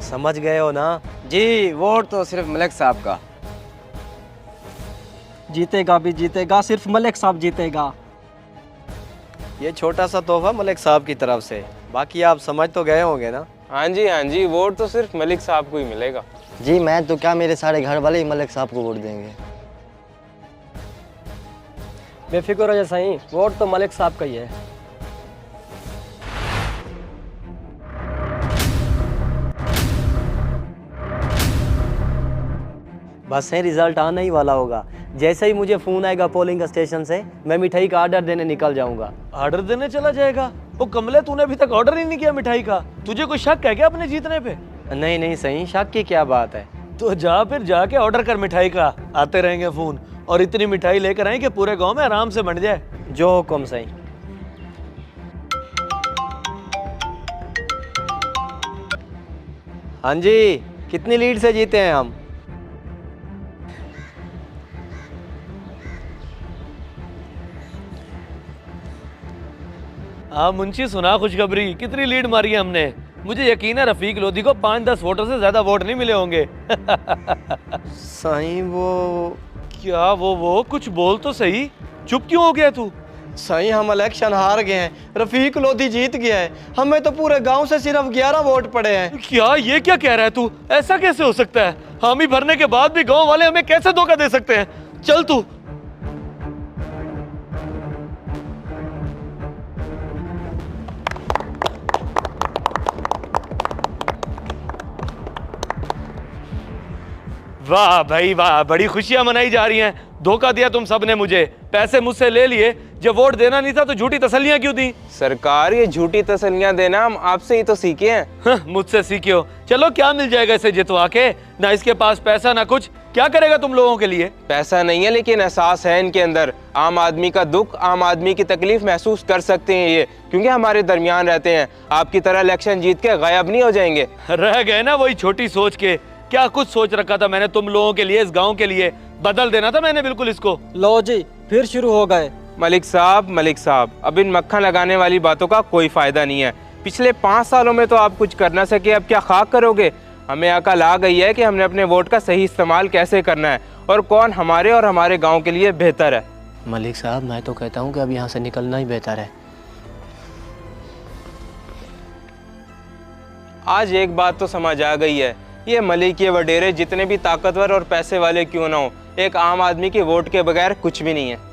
समझ गए हो ना? जी, वोट तो सिर्फ मलिक साहब का। जीतेगा भी जीतेगा, सिर्फ मलिक साहब जीतेगा। ये छोटा सा तोहफा मलिक साहब की तरफ से, बाकी आप समझ तो गए होंगे ना? हाँ जी, वोट तो सिर्फ मलिक साहब को ही मिलेगा। जी मैं तो क्या, मेरे सारे घर वाले ही मलिक साहब को वोट देंगे। बेफिक्र हो जा सही, वोट तो मलिक साहब का ही है। बस है, रिजल्ट आना ही वाला होगा। जैसे ही मुझे फोन आएगा पोलिंग स्टेशन से, मैं मिठाई का ऑर्डर देने निकल जाऊंगा। ऑर्डर देने चला जाएगा? वो कमले, तूने अभी तक ऑर्डर ही नहीं किया मिठाई का। तुझे कोई शक है क्या अपने जीतने पे? नहीं नहीं सही, शक की क्या बात है? तो जा फिर जाके ऑर्डर कर मिठाई का, आते रहेंगे फोन। और इतनी मिठाई लेकर आए कि पूरे गांव में आराम से बंट जाए। जो हुक्म सही। हाँ जी, कितनी लीड से जीते हैं हम? हाँ मुंशी, सुना खुशखबरी, कितनी लीड मारी है हमने। मुझे यकीन है रफीक लोधी को 5-10 वोटों से ज्यादा वोट नहीं मिले होंगे। सही वो क्या वो कुछ बोल तो सही, चुप क्यों हो गया तू? सही, हम इलेक्शन हार गए हैं, रफीक लोधी जीत गया है। हमें तो पूरे गांव से सिर्फ 11 वोट पड़े हैं। क्या ये क्या कह रहा है तू? ऐसा कैसे हो सकता है? हामी भरने के बाद भी गांव वाले हमें कैसे धोखा दे सकते हैं? चल तू। वाह भाई वाह, बड़ी खुशियां मनाई जा रही हैं। धोखा दिया तुम सबने मुझे, पैसे मुझसे ले लिए। जब वोट देना नहीं था तो झूठी तसल्लियां क्यों दी? सरकार, ये झूठी तसल्लियां देना हम आपसे ही तो सीखे हैं। मुझसे सीखे हो? चलो, क्या मिल जाएगा इसे जितवा के? ना इसके पास पैसा ना कुछ, क्या करेगा तुम लोगों के लिए? पैसा नहीं है लेकिन एहसास है इनके अंदर। आम आदमी का दुख, आम आदमी की तकलीफ महसूस कर सकते हैं ये, क्योंकि हमारे दरमियान रहते हैं। आपकी तरह इलेक्शन जीत के गायब नहीं हो जाएंगे। रह गए ना वही छोटी सोच के। क्या कुछ सोच रखा था मैंने तुम लोगों के लिए, इस गांव के लिए। बदल देना था मैंने बिल्कुल इसको। लो जी, फिर शुरू हो गए। मलिक साहब, अब इन मक्खन लगाने वाली बातों का कोई फायदा नहीं है। पिछले 5 सालों में तो आप कुछ कर ना सके, अब क्या खाक करोगे? हमें अकल आ गई है कि हमने अपने वोट का सही इस्तेमाल कैसे करना है और कौन हमारे और हमारे गाँव के लिए बेहतर है। मलिक साहब, मैं तो कहता हूँ कि अब यहाँ से निकलना ही बेहतर है। आज एक बात तो समझ आ गई है, ये मलिक, ये वडेरे जितने भी ताकतवर और पैसे वाले क्यों ना हो, एक आम आदमी के वोट के बगैर कुछ भी नहीं है।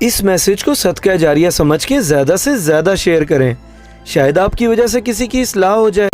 इस मैसेज को सदका जारिया समझ के ज्यादा से ज्यादा शेयर करें, शायद आपकी वजह से किसी की इस्लाह हो जाए।